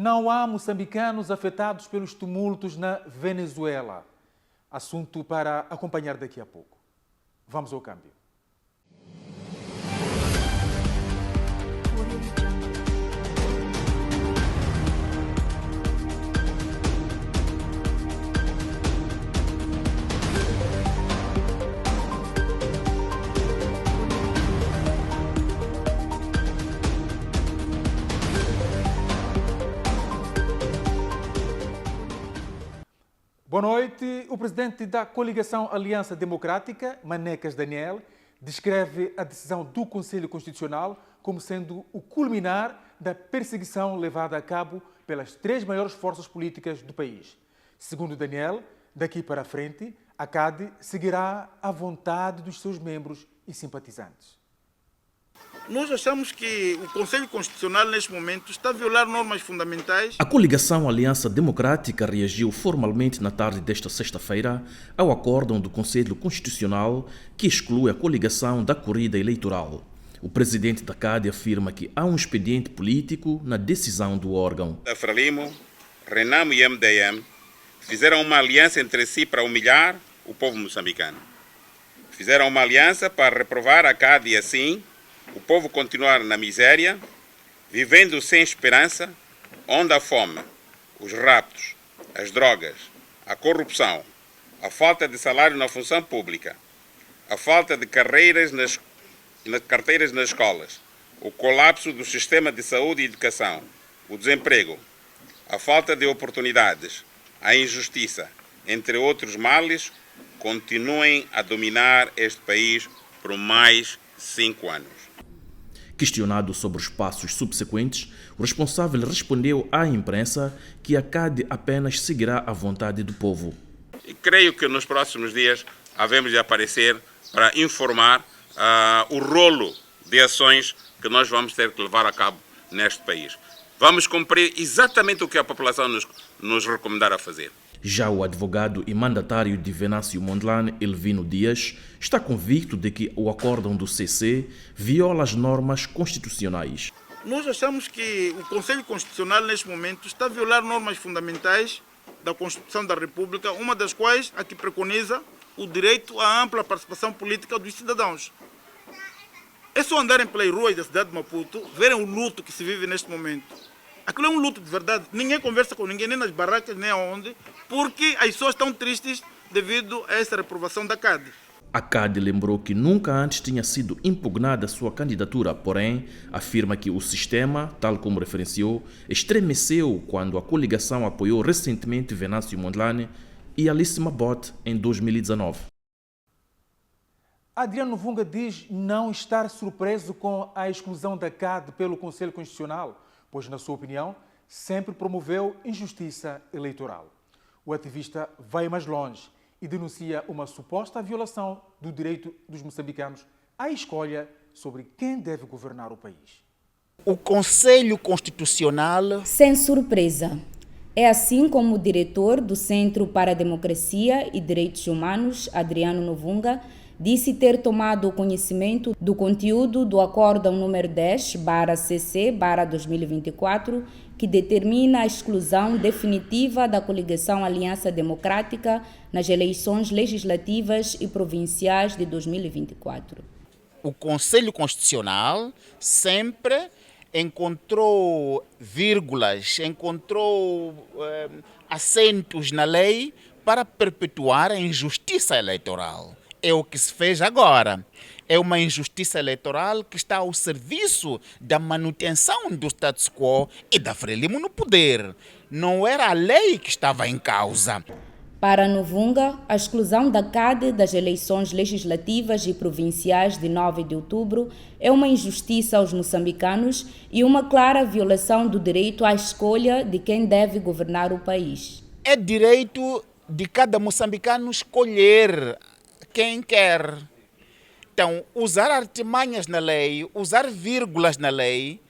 Não há moçambicanos afetados pelos tumultos na Venezuela. Assunto para acompanhar daqui a pouco. Vamos ao câmbio. Boa noite. O presidente da coligação Aliança Democrática, Manecas Daniel, descreve a decisão do Conselho Constitucional como sendo o culminar da perseguição levada a cabo pelas três maiores forças políticas do país. Segundo Daniel, daqui para frente, a CAD seguirá à vontade dos seus membros e simpatizantes. Nós achamos que o Conselho Constitucional, neste momento, está a violar normas fundamentais. A coligação Aliança Democrática reagiu formalmente na tarde desta sexta-feira ao acórdão do Conselho Constitucional que exclui a coligação da corrida eleitoral. O presidente da CAD afirma que há um expediente político na decisão do órgão. A Frelimo, Renamo e MDM fizeram uma aliança entre si para humilhar o povo moçambicano. Fizeram uma aliança para reprovar a CAD e assim o povo continuar na miséria, vivendo sem esperança, onde a fome, os raptos, as drogas, a corrupção, a falta de salário na função pública, a falta de carteiras nas escolas, o colapso do sistema de saúde e educação, o desemprego, a falta de oportunidades, a injustiça, entre outros males, continuem a dominar este país por mais 5 anos. Questionado sobre os passos subsequentes, o responsável respondeu à imprensa que a CAD apenas seguirá à vontade do povo. E creio que nos próximos dias havemos de aparecer para informar o rolo de ações que nós vamos ter que levar a cabo neste país. Vamos cumprir exatamente o que a população nos recomendar a fazer. Já o advogado e mandatário de Venâncio Mondlane, Elvino Dias, está convicto de que o acórdão do CC viola as normas constitucionais. Nós achamos que o Conselho Constitucional, neste momento, está a violar normas fundamentais da Constituição da República, uma das quais a que preconiza o direito à ampla participação política dos cidadãos. É só andarem pelas ruas da cidade de Maputo, verem o luto que se vive neste momento. Aquilo é um luto de verdade. Ninguém conversa com ninguém, nem nas barracas, nem aonde, porque as pessoas estão tristes devido a essa reprovação da CAD. A CAD lembrou que nunca antes tinha sido impugnada sua candidatura, porém, afirma que o sistema, tal como referenciou, estremeceu quando a coligação apoiou recentemente Venâncio Mondlane e Alice Mabot em 2019. Adriano Vunga diz não estar surpreso com a exclusão da CAD pelo Conselho Constitucional, pois, na sua opinião, sempre promoveu injustiça eleitoral. O ativista vai mais longe e denuncia uma suposta violação do direito dos moçambicanos à escolha sobre quem deve governar o país. O Conselho Constitucional... Sem surpresa. É assim como o diretor do Centro para a Democracia e Direitos Humanos, Adriano Novunga, disse ter tomado conhecimento do conteúdo do Acórdão número 10/CC/2024, que determina a exclusão definitiva da coligação Aliança Democrática nas eleições legislativas e provinciais de 2024. O Conselho Constitucional sempre encontrou vírgulas, encontrou acentos na lei para perpetuar a injustiça eleitoral. É o que se fez agora. É uma injustiça eleitoral que está ao serviço da manutenção do status quo e da Frelimo no poder. Não era a lei que estava em causa. Para Novunga, a exclusão da CAD das eleições legislativas e provinciais de 9 de outubro é uma injustiça aos moçambicanos e uma clara violação do direito à escolha de quem deve governar o país. É direito de cada moçambicano escolher quem quer. Então, usar artimanhas na lei, usar vírgulas na lei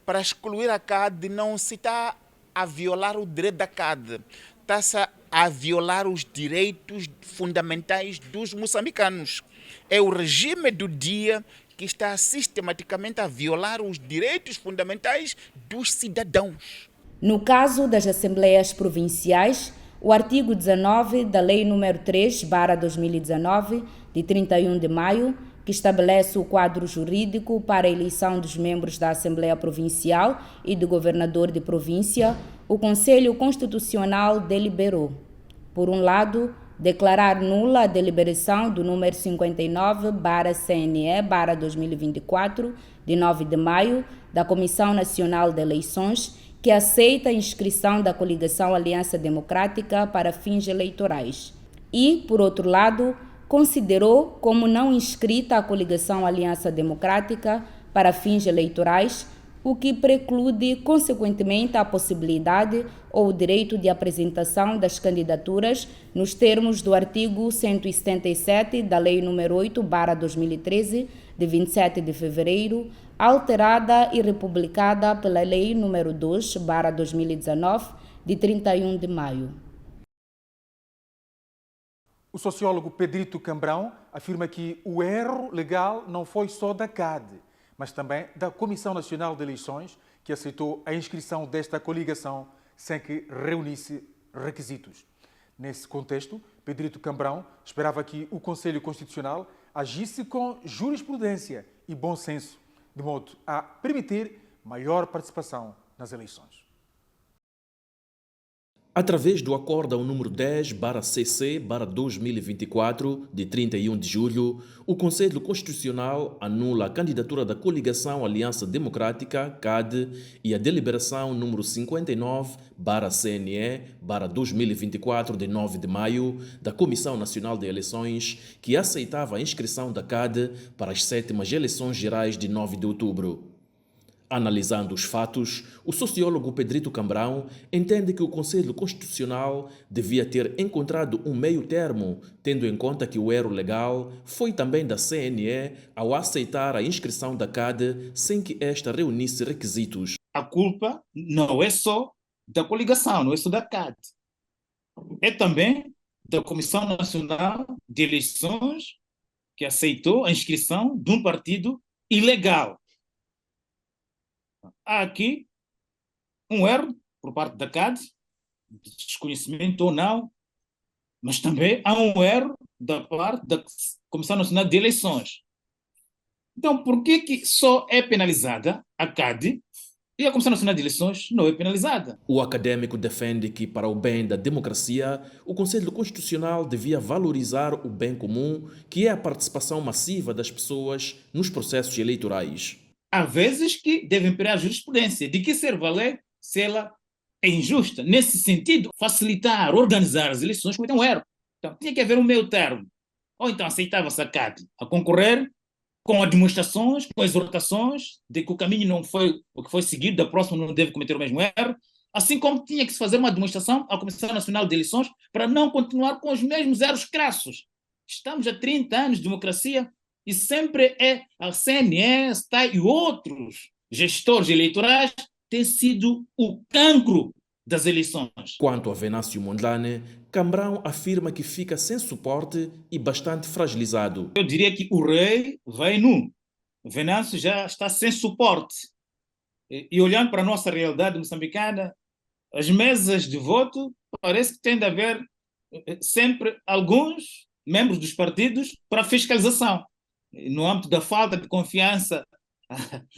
para excluir a CAD não se está a violar o direito da CAD, está-se a violar os direitos fundamentais dos moçambicanos. É o regime do dia que está sistematicamente a violar os direitos fundamentais dos cidadãos. No caso das Assembleias Provinciais, o artigo 19 da Lei nº 3/2019, de 31 de maio, que estabelece o quadro jurídico para a eleição dos membros da Assembleia Provincial e do governador de província, o Conselho Constitucional deliberou, por um lado, declarar nula a deliberação do número 59/CNE/2024, de 9 de maio, da Comissão Nacional de Eleições, que aceita a inscrição da coligação Aliança Democrática para fins eleitorais. E, por outro lado, considerou como não inscrita a coligação Aliança Democrática para fins eleitorais, o que preclude, consequentemente, a possibilidade ou o direito de apresentação das candidaturas nos termos do artigo 177 da Lei nº 8/2013, de 27 de fevereiro, alterada e republicada pela Lei nº 2/2019, de 31 de maio. O sociólogo Pedrito Cambrão afirma que o erro legal não foi só da CAD, mas também da Comissão Nacional de Eleições, que aceitou a inscrição desta coligação sem que reunisse requisitos. Nesse contexto, Pedrito Cambrão esperava que o Conselho Constitucional agisse com jurisprudência e bom senso, de modo a permitir maior participação nas eleições. Através do Acórdão número 10/CC/2024, de 31 de julho, o Conselho Constitucional anula a candidatura da coligação Aliança Democrática, CAD, e a deliberação número 59/CNE/2024, de 9 de maio, da Comissão Nacional de Eleições, que aceitava a inscrição da CAD para as 7ª eleições gerais de 9 de outubro. Analisando os fatos, o sociólogo Pedrito Cambrão entende que o Conselho Constitucional devia ter encontrado um meio termo, tendo em conta que o erro legal foi também da CNE ao aceitar a inscrição da CAD sem que esta reunisse requisitos. A culpa não é só da coligação, não é só da CAD. É também da Comissão Nacional de Eleições, que aceitou a inscrição de um partido ilegal. Há aqui um erro por parte da CAD, de desconhecimento ou não, mas também há um erro da parte da Comissão Nacional de Eleições. Então, por que só é penalizada a CAD e a Comissão Nacional de Eleições não é penalizada? O acadêmico defende que, para o bem da democracia, o Conselho Constitucional devia valorizar o bem comum, que é a participação massiva das pessoas nos processos eleitorais. Há vezes que deve imperar a jurisprudência. De que serve a lei se ela é injusta? Nesse sentido, facilitar, organizar as eleições cometeu um erro. Então, tinha que haver um meio termo. Ou então aceitava-se a CAD a concorrer com demonstrações, com exortações de que o caminho não foi o que foi seguido, da próxima não deve cometer o mesmo erro, assim como tinha que se fazer uma demonstração à Comissão Nacional de Eleições para não continuar com os mesmos erros crassos. Estamos há 30 anos de democracia, e sempre é a CNE e outros gestores eleitorais têm sido o cancro das eleições. Quanto a Venâncio Mondlane, Cambrão afirma que fica sem suporte e bastante fragilizado. Eu diria que o rei vai nu. Venâncio já está sem suporte. E olhando para a nossa realidade moçambicana, as mesas de voto parece que tem de haver sempre alguns membros dos partidos para fiscalização. No âmbito da falta de confiança,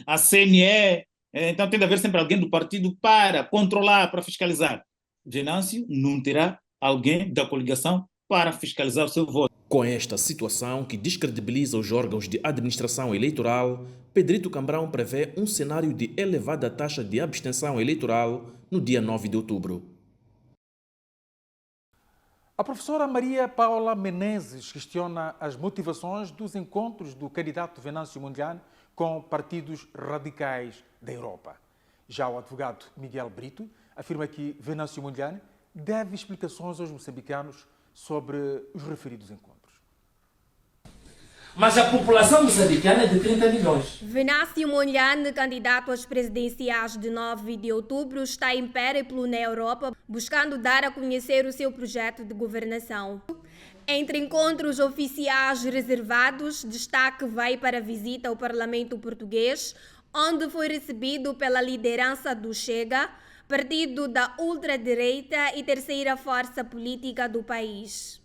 a CNE, então tem de haver sempre alguém do partido para controlar, para fiscalizar. Venâncio não terá alguém da coligação para fiscalizar o seu voto. Com esta situação que descredibiliza os órgãos de administração eleitoral, Pedrito Cambrão prevê um cenário de elevada taxa de abstenção eleitoral no dia 9 de outubro. A professora Maria Paula Menezes questiona as motivações dos encontros do candidato Venâncio Mondlane com partidos radicais da Europa. Já o advogado Miguel Brito afirma que Venâncio Mondlane deve explicações aos moçambicanos sobre os referidos encontros. Mas a população moçambicana é de 30 milhões. Venâncio Mondlane, candidato às presidenciais de 9 de outubro, está em périplo na Europa, buscando dar a conhecer o seu projeto de governação. Entre encontros oficiais reservados, destaque vai para a visita ao Parlamento Português, onde foi recebido pela liderança do Chega, partido da ultradireita e terceira força política do país.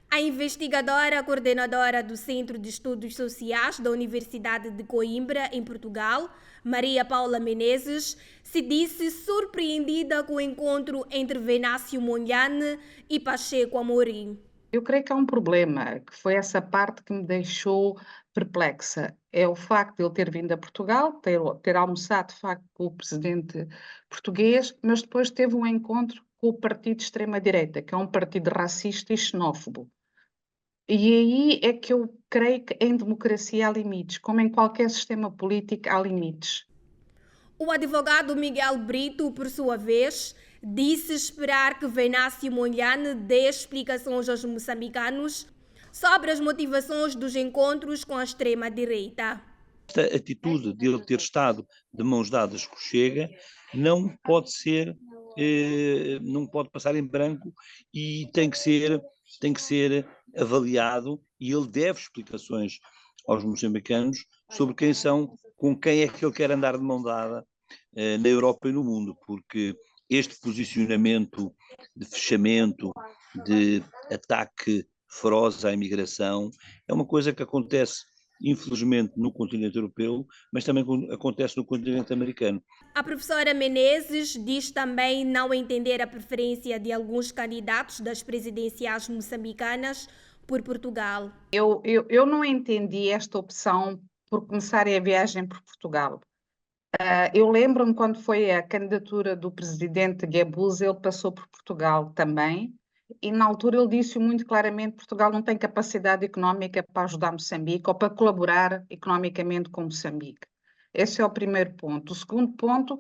A investigadora coordenadora do Centro de Estudos Sociais da Universidade de Coimbra, em Portugal, Maria Paula Menezes, se disse surpreendida com o encontro entre Venâncio Mondlane e Pacheco Amorim. Eu creio que há um problema, que foi essa parte que me deixou perplexa. É o facto de ele ter vindo a Portugal, ter almoçado de facto com o presidente português, mas depois teve um encontro com o partido de extrema-direita, que é um partido racista e xenófobo. E aí é que eu creio que em democracia há limites, como em qualquer sistema político há limites. O advogado Miguel Brito, por sua vez, disse esperar que Venâncio Mondlane dê explicações aos moçambicanos sobre as motivações dos encontros com a extrema-direita. Esta atitude de ele ter estado de mãos dadas com o Chega não pode ser, não pode passar em branco e tem que ser avaliado, e ele deve explicações aos moçambicanos sobre quem são, com quem é que ele quer andar de mão dada na Europa e no mundo, porque este posicionamento de fechamento, de ataque feroz à imigração, é uma coisa que acontece, infelizmente, no continente europeu, mas também acontece no continente americano. A professora Menezes diz também não entender a preferência de alguns candidatos das presidenciais moçambicanas por Portugal. Eu não entendi esta opção por começarem a viagem por Portugal. Eu lembro-me quando foi a candidatura do presidente Guebuza, ele passou por Portugal também, e na altura ele disse muito claramente que Portugal não tem capacidade económica para ajudar Moçambique ou para colaborar economicamente com Moçambique. Esse é o primeiro ponto. O segundo ponto,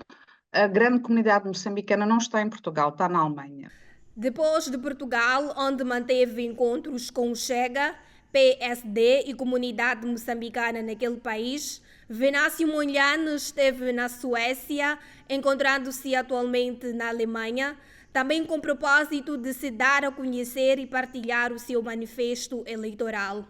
a grande comunidade moçambicana não está em Portugal, está na Alemanha. Depois de Portugal, onde manteve encontros com o Chega, PSD e comunidade moçambicana naquele país, Venâncio Mondlane esteve na Suécia, encontrando-se atualmente na Alemanha, também com propósito de se dar a conhecer e partilhar o seu manifesto eleitoral.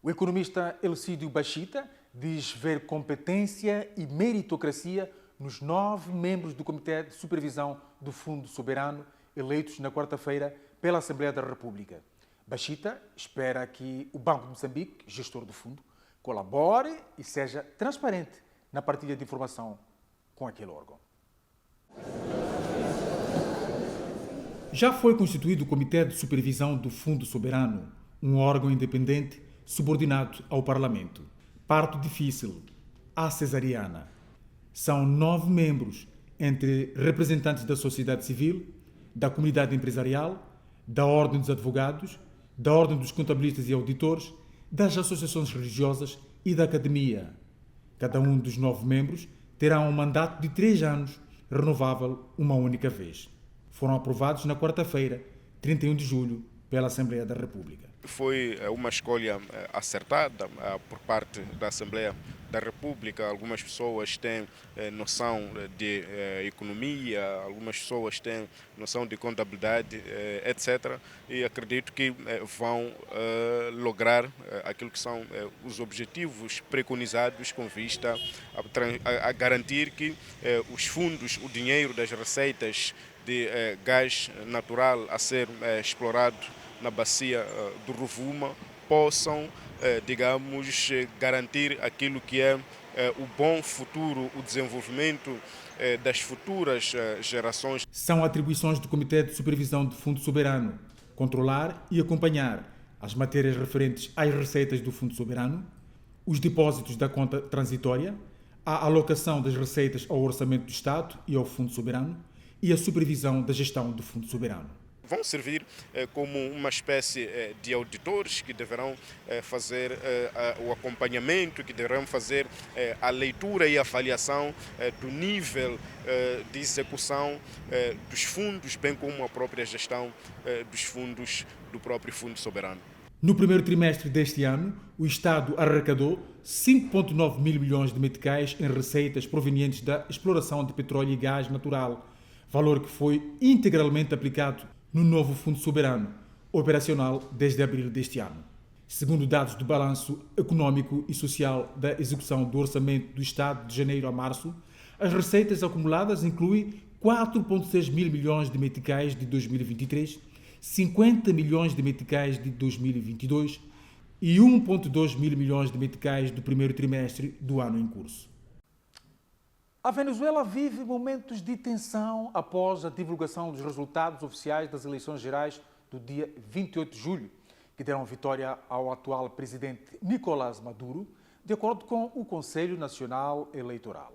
O economista Elcídio Bachita diz ver competência e meritocracia nos 9 membros do Comitê de Supervisão do Fundo Soberano, eleitos na quarta-feira pela Assembleia da República. Bachita espera que o Banco de Moçambique, gestor do fundo, colabore e seja transparente na partilha de informação com aquele órgão. Já foi constituído o Comitê de Supervisão do Fundo Soberano, um órgão independente subordinado ao Parlamento. Parto difícil, à cesariana. São 9 membros, entre representantes da sociedade civil, da comunidade empresarial, da Ordem dos Advogados, da Ordem dos Contabilistas e Auditores, das associações religiosas e da academia. Cada um dos 9 membros terá um mandato de 3 anos, renovável uma única vez. Foram aprovados na quarta-feira, 31 de julho, pela Assembleia da República. Foi uma escolha acertada por parte da Assembleia da República. Algumas pessoas têm noção de economia, algumas pessoas têm noção de contabilidade, etc. E acredito que vão lograr aquilo que são os objetivos preconizados com vista a garantir que os fundos, o dinheiro das receitas de gás natural a ser explorado na bacia do Rovuma possam, digamos, garantir aquilo que é o bom futuro, o desenvolvimento das futuras gerações. São atribuições do Comitê de Supervisão do Fundo Soberano controlar e acompanhar as matérias referentes às receitas do Fundo Soberano, os depósitos da conta transitória, a alocação das receitas ao Orçamento do Estado e ao Fundo Soberano e a supervisão da gestão do Fundo Soberano. Vão servir como uma espécie de auditores que deverão fazer o acompanhamento, que deverão fazer a leitura e avaliação do nível de execução dos fundos, bem como a própria gestão dos fundos do próprio Fundo Soberano. No primeiro trimestre deste ano, o Estado arrecadou 5,9 mil milhões de meticais em receitas provenientes da exploração de petróleo e gás natural, valor que foi integralmente aplicado no novo Fundo Soberano, operacional desde abril deste ano. Segundo dados do Balanço Econômico e Social da execução do Orçamento do Estado de janeiro a março, As receitas acumuladas incluem 4,6 mil milhões de meticais de 2023, 50 milhões de meticais de 2022 e 1,2 mil milhões de meticais do primeiro trimestre do ano em curso. A Venezuela vive momentos de tensão após a divulgação dos resultados oficiais das eleições gerais do dia 28 de julho, que deram vitória ao atual presidente Nicolás Maduro, de acordo com o Conselho Nacional Eleitoral.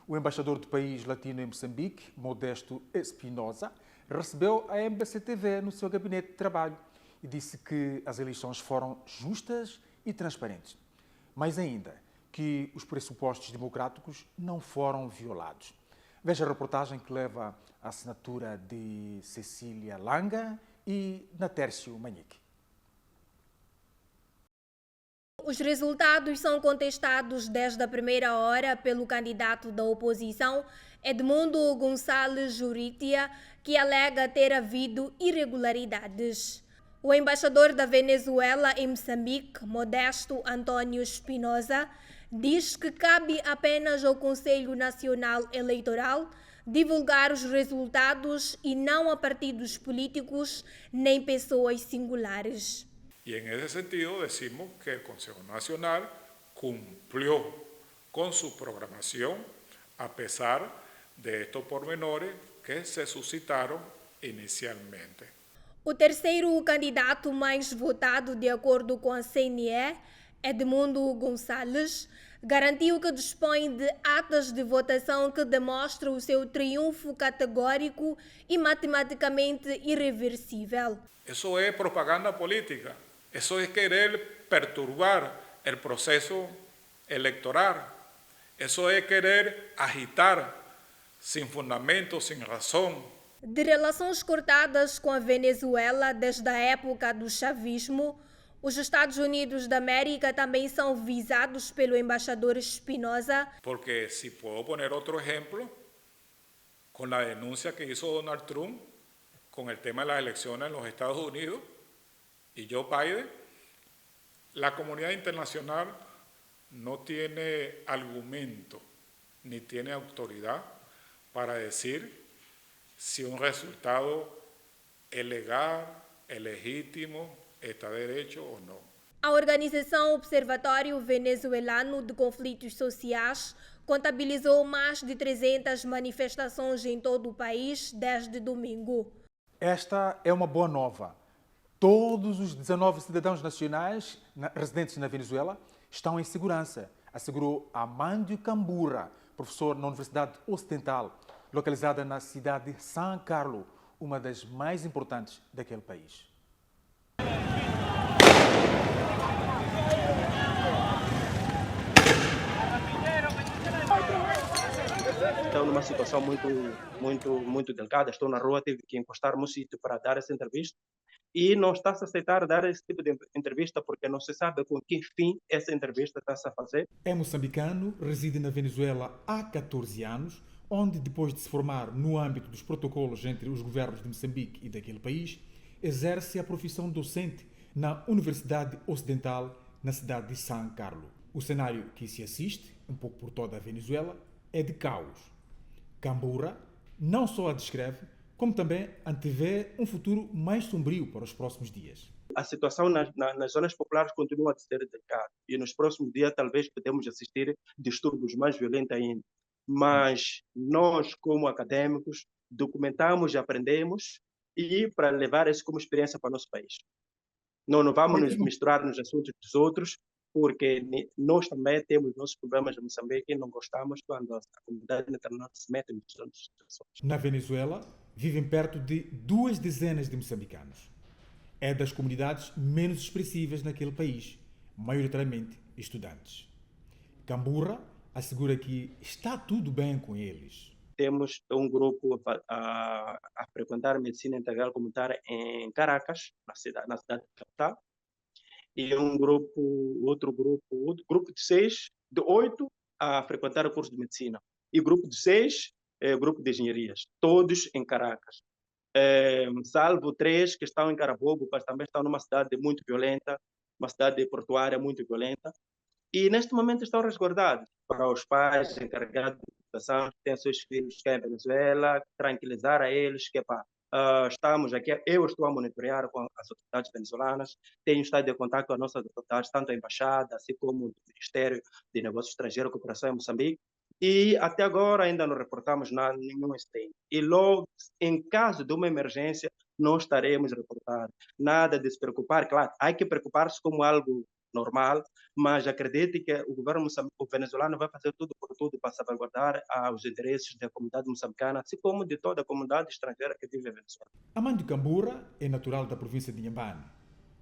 O embaixador do país latino em Moçambique, Modesto Espinosa, recebeu a MBC-TV no seu gabinete de trabalho e disse que as eleições foram justas e transparentes. Mais ainda, que os pressupostos democráticos não foram violados. Veja a reportagem que leva a assinatura de Cecília Langa e Natércio Manique. Os resultados são contestados desde a primeira hora pelo candidato da oposição, Edmundo Gonçalves Juritia, que alega ter havido irregularidades. O embaixador da Venezuela em Moçambique, Modesto Antônio Espinosa, diz que cabe apenas ao Conselho Nacional Eleitoral divulgar os resultados e não a partidos políticos nem pessoas singulares. Y en ese sentido decimos que el Consejo Nacional cumplió con su programación a pesar de estos pormenores que se suscitaron inicialmente. O terceiro candidato mais votado, de acordo com a CNE, Edmundo Gonçalves, garantiu que dispõe de atas de votação que demonstram o seu triunfo categórico e matematicamente irreversível. Eso es propaganda política. Eso es querer perturbar el proceso electoral. Eso es querer agitar sin fundamento, sin razón. De relações cortadas com a Venezuela desde a época do chavismo, os Estados Unidos da América também são visados pelo embaixador Espinosa. Porque si puedo poner otro ejemplo, con la denuncia que hizo Donald Trump con el tema de las elecciones en los Estados Unidos y Joe Biden, la comunidad internacional no tiene argumento ni tiene autoridad para decir si un resultado es legal, es legítimo, está derecho ou não. A organização Observatório Venezuelano de Conflitos Sociais contabilizou mais de 300 manifestações em todo o país desde domingo. Esta é uma boa nova. Todos os 19 cidadãos nacionais residentes na Venezuela estão em segurança, assegurou Amandio Cambura, professor na Universidade Ocidental, localizada na cidade de San Carlos, uma das mais importantes daquele país. Estou numa situação muito delicada. Estou na rua, tive que encostar no sítio para dar essa entrevista. E não está-se a aceitar dar esse tipo de entrevista porque não se sabe com que fim essa entrevista está-se a fazer. É moçambicano, reside na Venezuela há 14 anos, onde, depois de se formar no âmbito dos protocolos entre os governos de Moçambique e daquele país, exerce a profissão docente na Universidade Ocidental, na cidade de San Carlos. O cenário que se assiste, um pouco por toda a Venezuela, é de caos. Cambura não só a descreve, como também antevê um futuro mais sombrio para os próximos dias. A situação nas zonas populares continua a ser delicada e nos próximos dias talvez podemos assistir distúrbios mais violentos ainda. Mas nós, como acadêmicos, documentamos, aprendemos e para levar isso como experiência para o nosso país. Não vamos nos misturar nos assuntos dos outros, porque nós também temos nossos problemas em Moçambique e não gostamos quando a comunidade internacional se mete em situações. Na Venezuela, vivem perto de 2 dezenas de moçambicanos. É das comunidades menos expressivas naquele país, maioritariamente estudantes. Cambura assegura que está tudo bem com eles. Temos um grupo a frequentar a medicina integral comunitária em Caracas, na cidade capital, e outro grupo de 6, de 8 a frequentar o curso de medicina, e grupo de 6, grupo de engenharias, todos em Caracas. Salvo 3 que estão em Carabobo, mas também estão numa cidade muito violenta, uma cidade portuária muito violenta, e neste momento estão resguardados para os pais encarregados de situação, tem seus filhos que é em Venezuela, tranquilizar a eles que, estamos aqui, eu estou a monitorar com as autoridades venezuelanas, tenho estado em contato com as nossas autoridades, tanto a Embaixada, assim como o Ministério de Negócios Estrangeiros e Cooperação em Moçambique, e até agora ainda não reportamos nada, nenhum incidente. E logo, em caso de uma emergência, nós estaremos a reportar. Nada de se preocupar, claro, há que preocupar-se como algo normal, mas acredite que o governo venezuelano vai fazer tudo por tudo para salvaguardar os interesses da comunidade moçambicana, assim como de toda a comunidade estrangeira que vive em Venezuela. Amando Cambura é natural da província de Inhambane,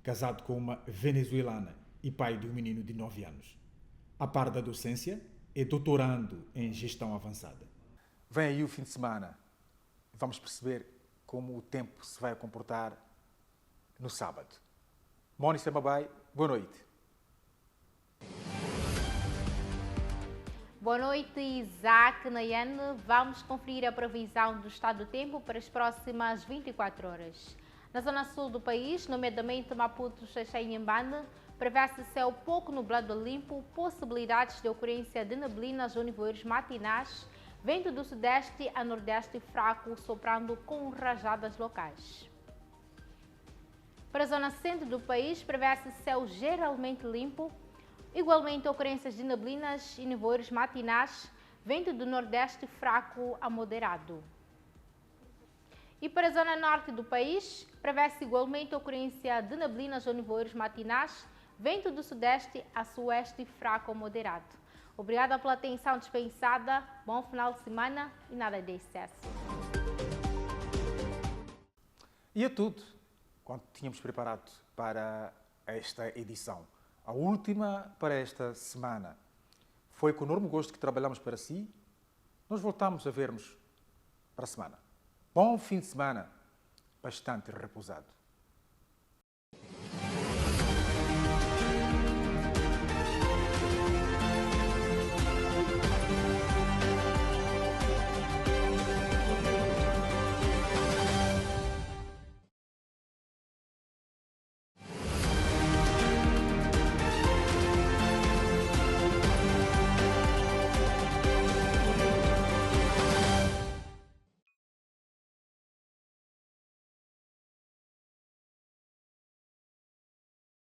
casado com uma venezuelana e pai de um menino de 9 anos. A par da docência, é doutorando em gestão avançada. Vem aí o fim de semana. Vamos perceber como o tempo se vai comportar no sábado. Mónica Mabai, boa noite. Boa noite, Isaac Nayane. Vamos conferir a previsão do estado do tempo para as próximas 24 horas. Na zona sul do país, nomeadamente Maputo, Xaixai e Inhambane, prevê-se céu pouco nublado a limpo, possibilidades de ocorrência de neblinas ou nevoeiros matinais, vento do sudeste a nordeste fraco, soprando com rajadas locais. Para a zona centro do país, prevê-se céu geralmente limpo, igualmente ocorrências de neblinas e nevoeiros matinais, vento do nordeste fraco a moderado. E para a zona norte do país, prevê-se igualmente ocorrência de neblinas ou nevoeiros matinais, vento do sudeste a sueste fraco a moderado. Obrigada pela atenção dispensada, bom final de semana e nada de excesso. E é tudo quanto tínhamos preparado para esta edição. A última para esta semana. Foi com enorme gosto que trabalhamos para si. Nós voltamos a vermos para a semana. Bom fim de semana, bastante repousado.